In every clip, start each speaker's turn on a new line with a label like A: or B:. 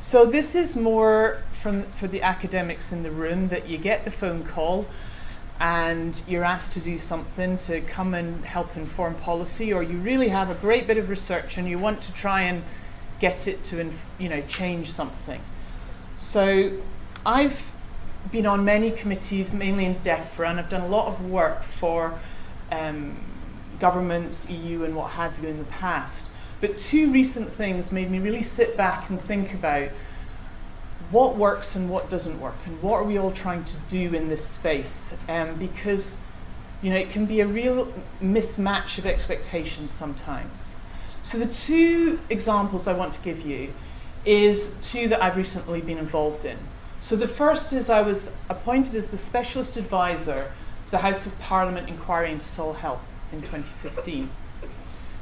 A: So this is more for the academics in the room, that you get the phone call and you're asked to do something to come and help inform policy, or you really have a great bit of research and you want to try and get it to change something. So I've been on many committees, mainly in DEFRA, and I've done a lot of work for governments, EU and what have you in the past. But two recent things made me really sit back and think about what works and what doesn't work, and what are we all trying to do in this space, because it can be a real mismatch of expectations sometimes. So the two examples I want to give you is two that I've recently been involved in. So the first is I was appointed as the Specialist Advisor to the House of Parliament Inquiry into Soil Health in 2015.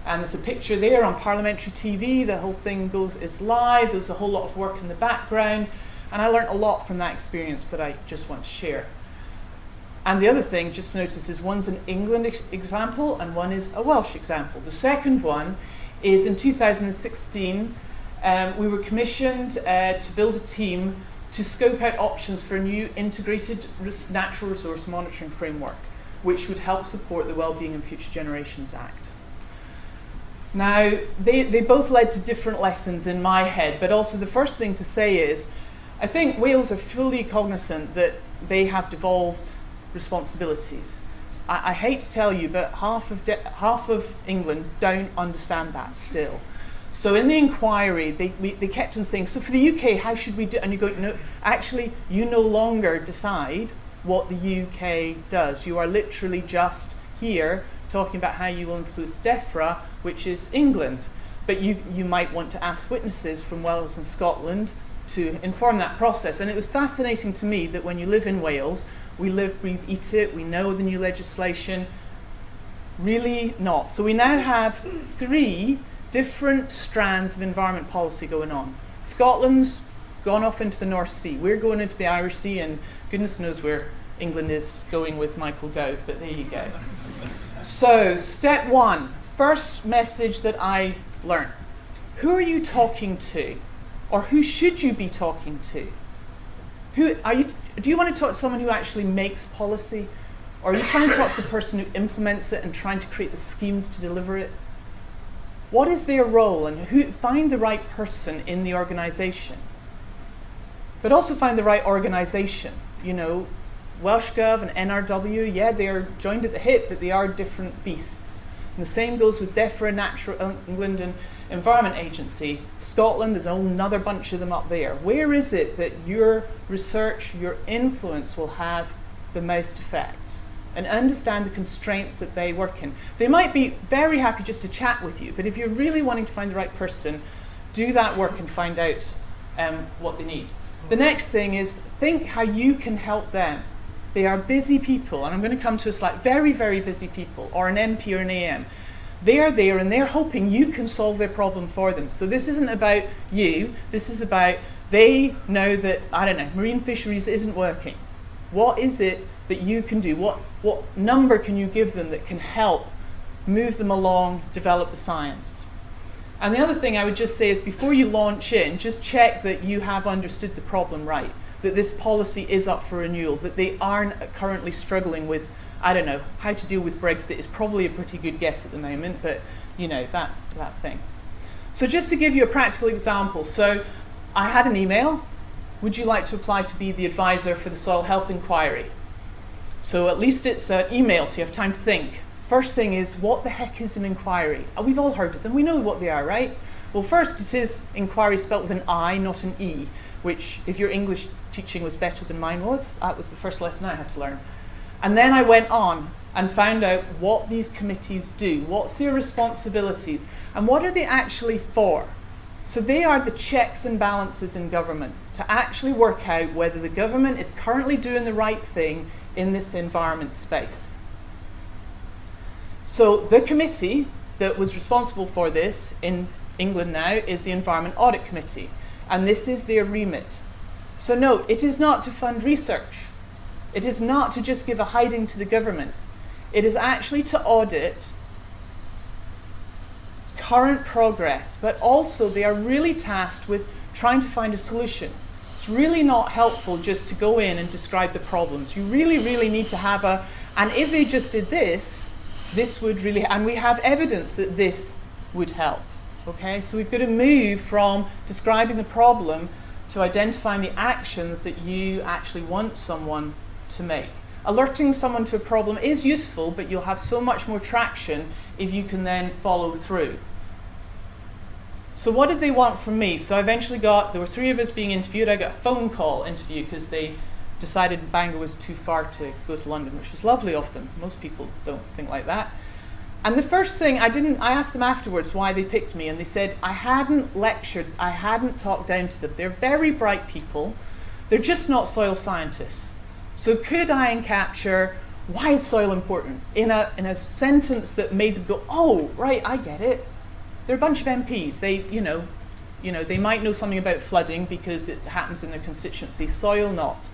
A: And there's a picture there on parliamentary TV. The whole thing is live. There's a whole lot of work in the background. And I learned a lot from that experience that I just want to share. And the other thing, just notice, is one's an England example and one is a Welsh example. The second one is in 2016, we were commissioned to build a team to scope out options for a new integrated natural resource monitoring framework, which would help support the Wellbeing and Future Generations Act. Now, they both led to different lessons in my head, but also the first thing to say is, I think Wales are fully cognizant that they have devolved responsibilities. I hate to tell you, but half of England don't understand that still. So in the inquiry, they kept on saying, so for the UK, how should we do? And you go, no, actually, you no longer decide what the UK does. You are literally just here talking about how you will influence DEFRA, which is England. But you might want to ask witnesses from Wales and Scotland to inform that process. And it was fascinating to me that when you live in Wales, we live, breathe, eat it, we know the new legislation. Really not. So we now have 3 different strands of environment policy going on. Scotland's gone off into the North Sea. We're going into the Irish Sea, and goodness knows where England is going with Michael Gove, but there you go. So, step 1, first message that I learned. Who are you talking to? Or who should you be talking to? Do you want to talk to someone who actually makes policy? Or are you trying to talk to the person who implements it and trying to create the schemes to deliver it? What is their role, and find the right person in the organisation. But also find the right organisation. Welsh Gov and NRW, yeah, they are joined at the hip, but they are different beasts. And the same goes with DEFRA, Natural England and Environment Agency. Scotland, there's another bunch of them up there. Where is it that your research, your influence will have the most effect? And understand the constraints that they work in. They might be very happy just to chat with you, but if you're really wanting to find the right person, do that work and find out what they need. The next thing is think how you can help them. They are busy people, and I'm going to come to a slide, very, very busy people, or an MP or an AM. They are there and they're hoping you can solve their problem for them. So this isn't about you, this is about they know that, marine fisheries isn't working. What is it that you can do? What number can you give them that can help move them along, develop the science? And the other thing I would just say is before you launch in, just check that you have understood the problem right, that this policy is up for renewal, that they aren't currently struggling with, how to deal with Brexit is probably a pretty good guess at the moment, but that thing. So just to give you a practical example, so I had an email, would you like to apply to be the advisor for the Soil Health Inquiry? So at least it's an email, so you have time to think. First thing is, what the heck is an inquiry? We've all heard of them, we know what they are, right? Well, first it is inquiry spelt with an I, not an E, which if your English teaching was better than mine was, that was the first lesson I had to learn. And then I went on and found out what these committees do, what's their responsibilities, and what are they actually for? So they are the checks and balances in government to actually work out whether the government is currently doing the right thing in this environment space. So the committee that was responsible for this in England now is the Environment Audit Committee, and this is their remit. So note, it is not to fund research. It is not to just give a hiding to the government. It is actually to audit current progress, but also they are really tasked with trying to find a solution. It's really not helpful just to go in and describe the problems. You really, really need to have and if they just did this would really, and we have evidence that this would help. Okay, so we've got to move from describing the problem to identifying the actions that you actually want someone to make. Alerting someone to a problem is useful, but you'll have so much more traction if you can then follow through. So what did they want from me? So I eventually there were 3 of us being interviewed. I got a phone call interview because they decided Bangor was too far to go to London, which was lovely of them. Most people don't think like that. And the first thing, I asked them afterwards why they picked me, and they said I hadn't lectured, I hadn't talked down to them. They're very bright people. They're just not soil scientists. So could I capture why is soil important in a sentence that made them go, oh, right, I get it. They're a bunch of MPs. They, they might know something about flooding because it happens in their constituency, soil not.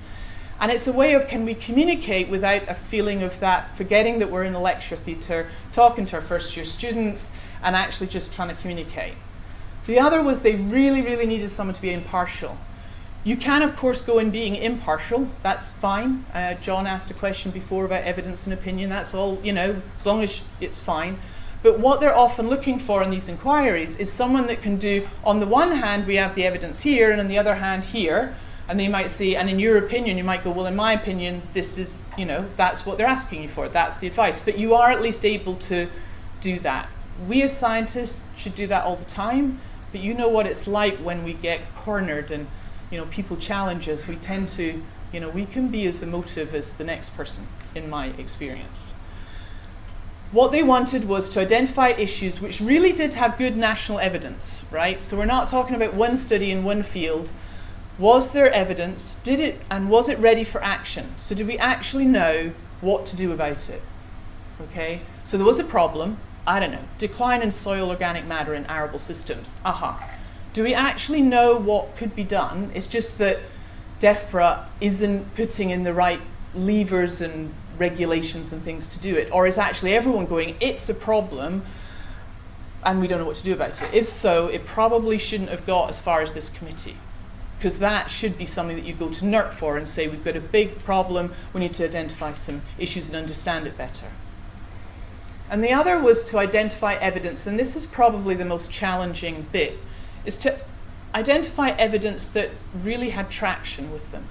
A: And it's a way of, can we communicate without a feeling of that, forgetting that we're in a lecture theatre, talking to our first year students, and actually just trying to communicate. The other was they really, really needed someone to be impartial. You can, of course, go in being impartial. That's fine. John asked a question before about evidence and opinion. That's all, as long as it's fine. But what they're often looking for in these inquiries is someone that can do, on the one hand, we have the evidence here, and on the other hand, here. And they might say, and in your opinion, you might go, well, in my opinion, this is, that's what they're asking you for. That's the advice. But you are at least able to do that. We as scientists should do that all the time. But you know what it's like when we get cornered and, people challenge us. We tend to, we can be as emotive as the next person, in my experience. What they wanted was to identify issues which really did have good national evidence, right? So we're not talking about one study in one field. Was there evidence? Was it ready for action? So did we actually know what to do about it? Okay, so there was a problem, I don't know, decline in soil organic matter in arable systems. Do we actually know what could be done? It's just that DEFRA isn't putting in the right levers and regulations and things to do it. Or is actually everyone going, it's a problem, and we don't know what to do about it? If so, it probably shouldn't have got as far as this committee, because that should be something that you go to NERC for and say, we've got a big problem, we need to identify some issues and understand it better. And the other was to identify evidence, and this is probably the most challenging bit, is to identify evidence that really had traction with them.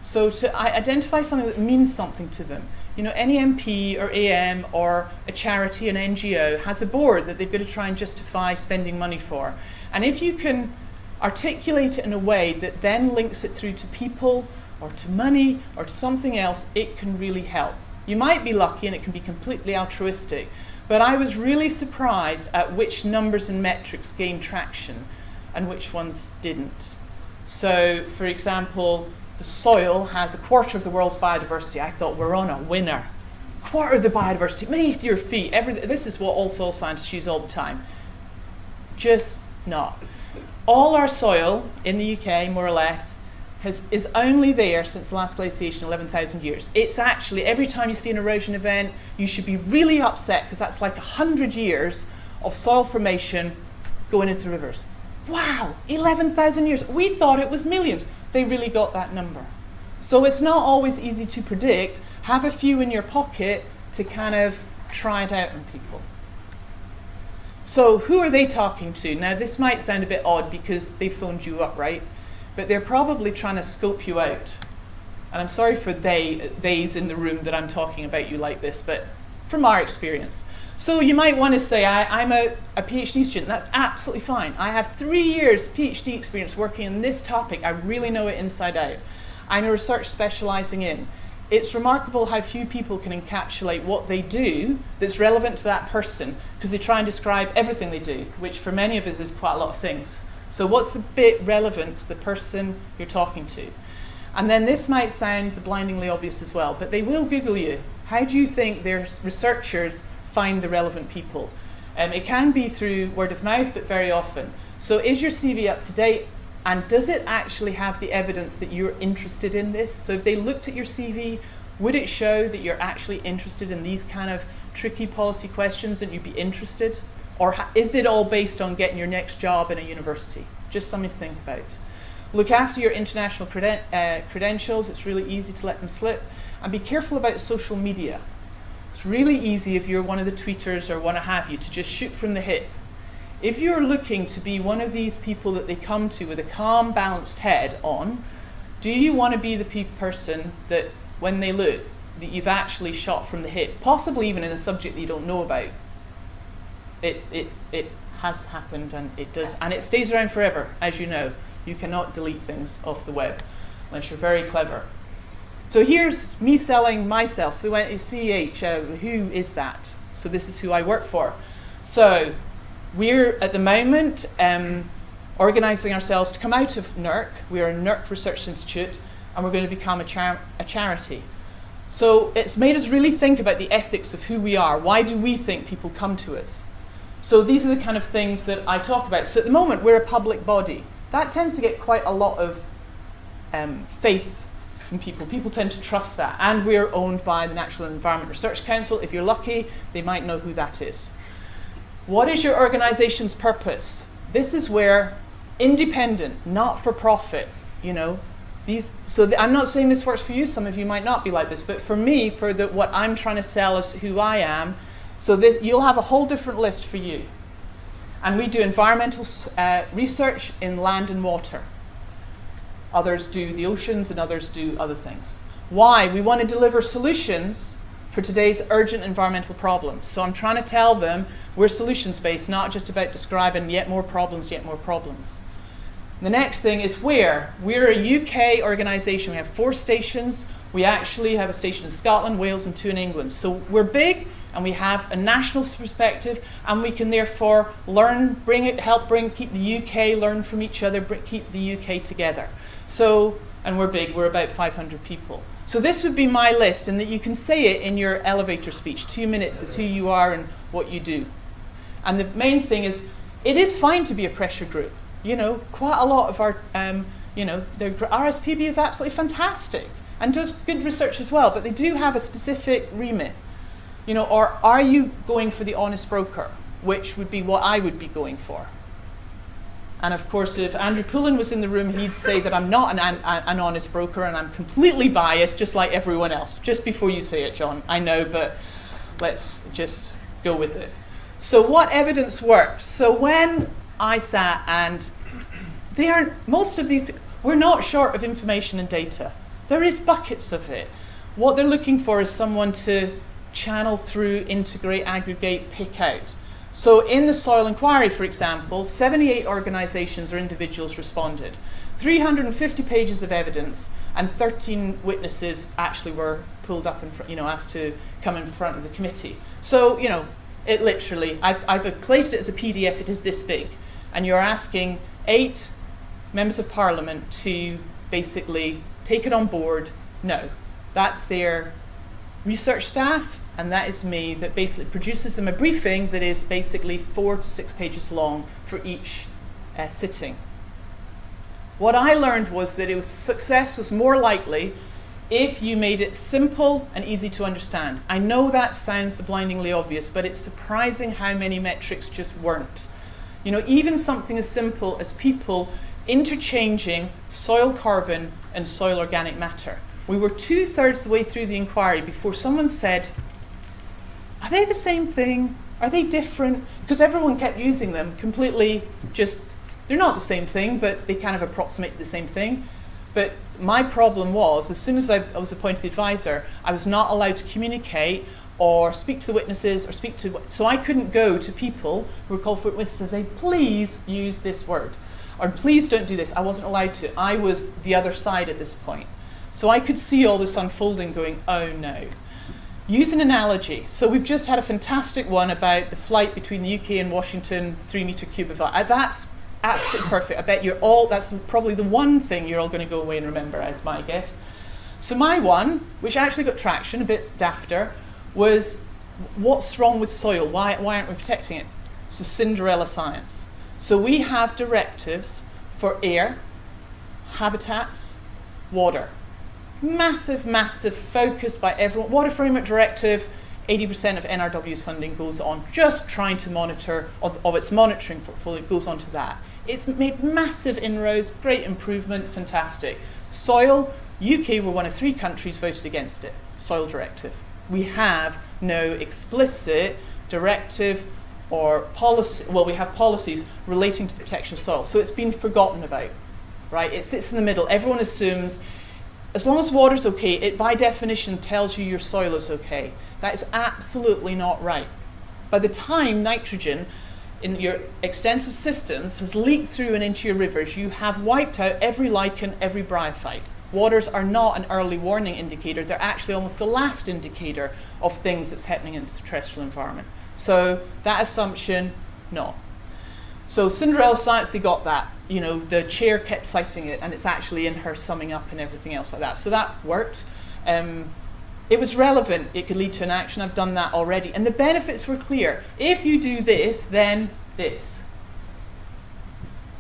A: So to identify something that means something to them. Any MP or AM or a charity, an NGO, has a board that they've got to try and justify spending money for. And if you can articulate it in a way that then links it through to people or to money or to something else, it can really help. You might be lucky and it can be completely altruistic, but I was really surprised at which numbers and metrics gained traction and which ones didn't. So, for example, the soil has 1/4 of the world's biodiversity. I thought, we're on a winner. 1/4 of the biodiversity, beneath your feet. This is what all soil scientists use all the time. Just not. All our soil in the UK, more or less, is only there since the last glaciation, 11,000 years. It's actually, every time you see an erosion event, you should be really upset because that's like 100 years of soil formation going into the rivers. Wow, 11,000 years. We thought it was millions. They really got that number. So it's not always easy to predict. Have a few in your pocket to kind of try it out on people. So who are they talking to? Now this might sound a bit odd because they phoned you up, right? But they're probably trying to scope you out. And I'm sorry for theys in the room that I'm talking about you like this, but from our experience. So you might want to say, I'm a PhD student. That's absolutely fine. I have 3 years PhD experience working on this topic. I really know it inside out. I'm a research specializing in. It's remarkable how few people can encapsulate what they do that's relevant to that person, because they try and describe everything they do, which for many of us is quite a lot of things. So what's the bit relevant to the person you're talking to? And then this might sound blindingly obvious as well, but they will Google you. How do you think their researchers find the relevant people? It can be through word of mouth, but very often. So is your CV up to date? And does it actually have the evidence that you're interested in this? So if they looked at your CV, would it show that you're actually interested in these kind of tricky policy questions, that you'd be interested? Or is it all based on getting your next job in a university? Just something to think about. Look after your international credentials. It's really easy to let them slip. And be careful about social media. It's really easy if you're one of the tweeters or what have you to just shoot from the hip. If you're looking to be one of these people that they come to with a calm, balanced head on, do you want to be the person that when they look, that you've actually shot from the hip, possibly even in a subject that you don't know about? It has happened, and it does, and it stays around forever, as you know. You cannot delete things off the web unless you're very clever. So here's me selling myself. So when CEH, who is that? So this is who I work for. So we're at the moment organising ourselves to come out of NERC. We are a NERC Research Institute, and we're going to become a charity. So it's made us really think about the ethics of who we are. Why do we think people come to us? So these are the kind of things that I talk about. So at the moment, we're a public body. That tends to get quite a lot of faith from people. People tend to trust that. And we're owned by the Natural Environment Research Council. If you're lucky, they might know who that is. What is your organization's purpose? This is where independent, not for profit, you know, I'm not saying this works for you. Some of you might not be like this, but for me, what I'm trying to sell is who I am. So you'll have a whole different list for you. And we do environmental research in land and water. Others do the oceans and others do other things. Why? We want to deliver solutions for today's urgent environmental problems. So I'm trying to tell them we're solutions-based, not just about describing yet more problems, yet more problems. The next thing is where. We're a UK organisation. We have 4 stations. We actually have a station in Scotland, Wales, and 2 in England. So we're big, and we have a national perspective, and we can therefore keep the UK, learn from each other, keep the UK together. So, and we're big, we're about 500 people. So this would be my list, and that you can say it in your elevator speech. 2 minutes is who you are and what you do. And the main thing is, it is fine to be a pressure group. You know, quite a lot of our, their RSPB is absolutely fantastic and does good research as well, but they do have a specific remit. You know, or are you going for the honest broker, which would be what I would be going for? And of course, if Andrew Pullen was in the room, he'd say that I'm not an honest broker and I'm completely biased, just like everyone else. Just before you say it, John, I know, but let's just go with it. So what evidence works? So when I sat and we're not short of information and data. There is buckets of it. What they're looking for is someone to channel through, integrate, aggregate, pick out. So in the soil inquiry, for example, 78 organisations or individuals responded. 350 pages of evidence and 13 witnesses actually were pulled up and asked to come in front of the committee. So, it literally, I've collated it as a PDF, it is this big. And you're asking 8 members of parliament to basically take it on board. No, that's their research staff, and that is me, that basically produces them a briefing that is basically 4 to 6 pages long for each sitting. What I learned was that success was more likely if you made it simple and easy to understand. I know that sounds blindingly obvious, but it's surprising how many metrics just weren't. Even something as simple as people interchanging soil carbon and soil organic matter. We were 2/3 the way through the inquiry before someone said, are they the same thing? Are they different? Because everyone kept using them completely they're not the same thing, but they kind of approximate to the same thing. But my problem was, as soon as I was appointed advisor, I was not allowed to communicate or speak to the witnesses so I couldn't go to people who were called for witnesses and say, please use this word, or please don't do this. I wasn't allowed to. I was the other side at this point. So I could see all this unfolding going, oh no. Use an analogy. So we've just had a fantastic one about the flight between the UK and Washington, 3 meter cube of ice. That's absolutely perfect. I bet that's probably the one thing you're all going to go away and remember, as my guess. So my one, which actually got traction, a bit dafter, was what's wrong with soil? Why aren't we protecting it? So Cinderella science. So we have directives for air, habitats, water. Massive, massive focus by everyone. Water Framework Directive 80% of NRW's funding goes on just trying to monitor, of its monitoring portfolio, goes on to that. It's made massive inroads, great improvement, fantastic. Soil, UK were one of 3 countries voted against it, soil directive. We have no explicit directive or policy, well, we have policies relating to the protection of soil, so it's been forgotten about, right? It sits in the middle. Everyone assumes as long as water's okay, it by definition tells you your soil is okay. That is absolutely not right. By the time nitrogen in your extensive systems has leaked through and into your rivers, you have wiped out every lichen, every bryophyte. Waters are not an early warning indicator, they're actually almost the last indicator of things that's happening in the terrestrial environment. So that assumption, no. So Cinderella Science, they got that. You know, the chair kept citing it, and it's actually in her summing up and everything else like that. So that worked. It was relevant. It could lead to an action. I've done that already. And the benefits were clear. If you do this, then this.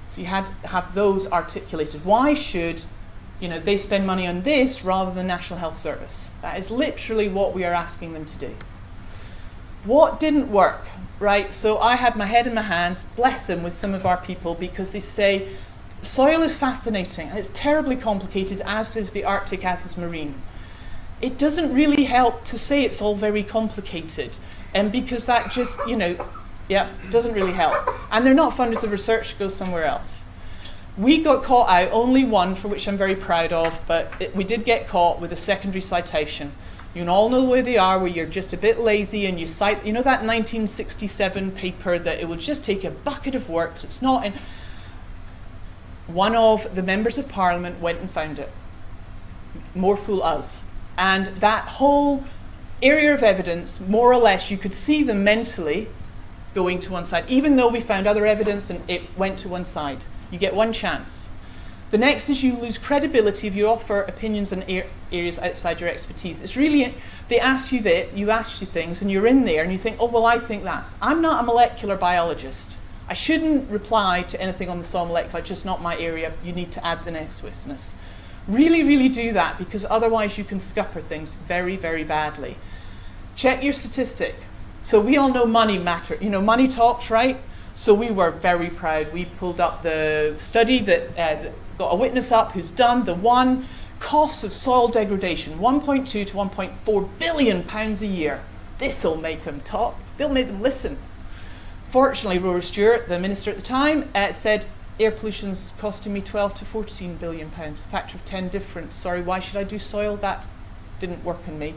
A: So you had to have those articulated. Why should, you know, they spend money on this rather than National Health Service? That is literally what we are asking them to do. What didn't work, right? So I had my head in my hands, bless them, with some of our people, because they say soil is fascinating and it's terribly complicated, as is the Arctic, as is marine. It doesn't really help to say it's all very complicated, and because that just, you know, yeah, doesn't really help. And they're not funders of research, go somewhere else. We got caught out, only one, for which I'm very proud of, but we did get caught with a secondary citation. You all know where they are, where you're just a bit lazy and you cite, you know, that 1967 paper that it will just take a bucket of work, it's not in. One of the members of Parliament went and found it. More fool us. And that whole area of evidence, more or less, you could see them mentally going to one side, even though we found other evidence and it went to one side. You get one chance. The next is you lose credibility if you offer opinions on areas outside your expertise. It's really, they ask you that, you ask you things, and you're in there and you think, oh, well, I think that. I'm not a molecular biologist. I shouldn't reply to anything on the soil molecular, just not my area. You need to add the next witness. Really, really do that, because otherwise you can scupper things very, very badly. Check your statistic. So we all know money matter. You know, money talks, right? So we were very proud. We pulled up the study that got a witness up who's done the one costs of soil degradation, 1.2 to 1.4 billion pounds a year. This'll make them talk. They'll make them listen. Fortunately, Rory Stewart, the minister at the time, said air pollution's costing me 12 to 14 billion pounds, a factor of 10 difference. Sorry, why should I do soil? That didn't work on me.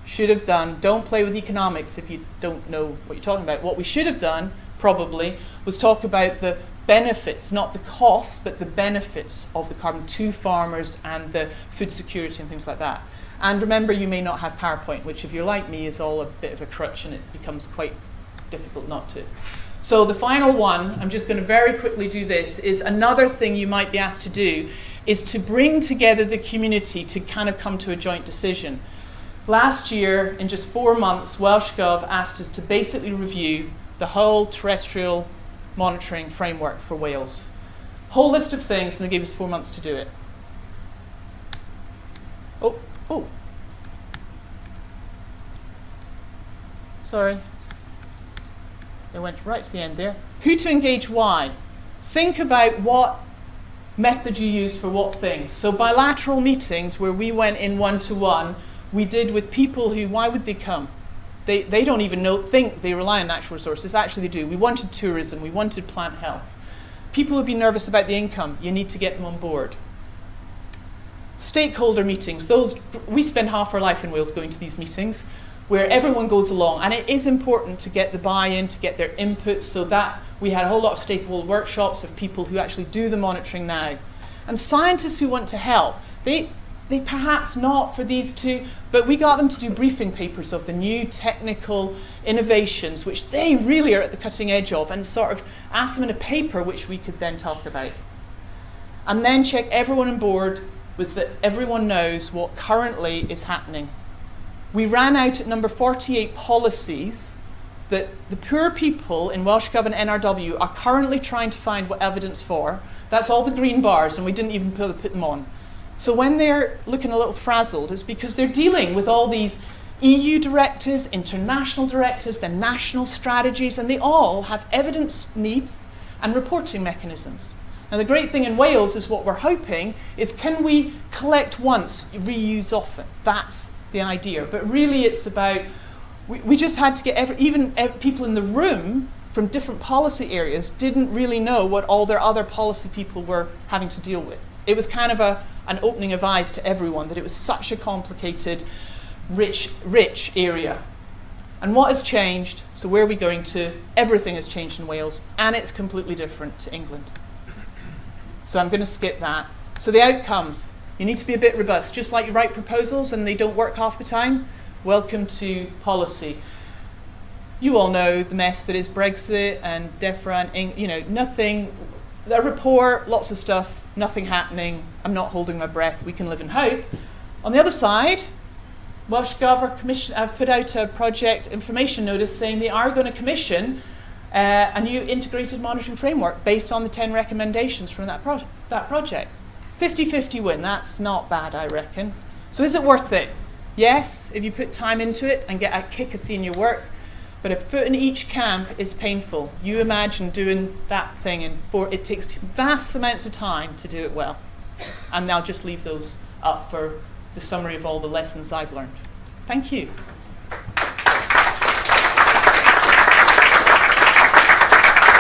A: Should have done. Don't play with economics if you don't know what you're talking about. What we should have done, probably, was talk about the benefits, not the costs, but the benefits of the carbon to farmers and the food security and things like that. And remember, you may not have PowerPoint, which if you're like me is all a bit of a crutch and it becomes quite difficult not to. So the final one, I'm just going to very quickly do this, is another thing you might be asked to do is to bring together the community to kind of come to a joint decision. Last year, in just 4 months, Welsh Gov asked us to basically review the whole terrestrial monitoring framework for Wales. Whole list of things, and they gave us 4 months to do it. Oh. Sorry. It went right to the end there. Who to engage, why? Think about what method you use for what things. So bilateral meetings, where we went in one-to-one, we did with people who, why would they come? They don't even think they rely on natural resources. Actually, they do. We wanted tourism. We wanted plant health. People would be nervous about the income. You need to get them on board. Stakeholder meetings. Those, we spend half our life in Wales going to these meetings where everyone goes along. And it is important to get the buy-in, to get their input, so that we had a whole lot of stakeholder workshops of people who actually do the monitoring now. And scientists who want to help, they perhaps not for these two, but we got them to do briefing papers of the new technical innovations, which they really are at the cutting edge of, and sort of ask them in a paper which we could then talk about. And then check everyone on board with that everyone knows what currently is happening. We ran out at number 48 policies that the poor people in Welsh Gov and NRW are currently trying to find what evidence for. That's all the green bars, and we didn't even put them on. So when they're looking a little frazzled, it's because they're dealing with all these EU directives, international directives, then national strategies, and they all have evidence needs and reporting mechanisms. Now the great thing in Wales is what we're hoping is, can we collect once, reuse often? That's the idea. But really it's about, we just had to get, even people in the room from different policy areas didn't really know what all their other policy people were having to deal with. It was kind of an opening of eyes to everyone that it was such a complicated, rich area. And what has changed? So where are we going to? Everything has changed in Wales, and it's completely different to England. So I'm going to skip that. So the outcomes, you need to be a bit robust. Just like you write proposals and they don't work half the time, welcome to policy. You all know the mess that is Brexit and DEFRA and, nothing, a report, lots of stuff, nothing happening. I'm not holding my breath. We can live in hope. On the other side, Welsh Government have put out a project information notice saying they are going to commission a new integrated monitoring framework based on the 10 recommendations from that project. 50-50 win, that's not bad, I reckon. So is it worth it? Yes, if you put time into it and get a kick of seeing your work, but a foot in each camp is painful. You imagine doing that thing, and it takes vast amounts of time to do it well. And I'll just leave those up for the summary of all the lessons I've learned. Thank you.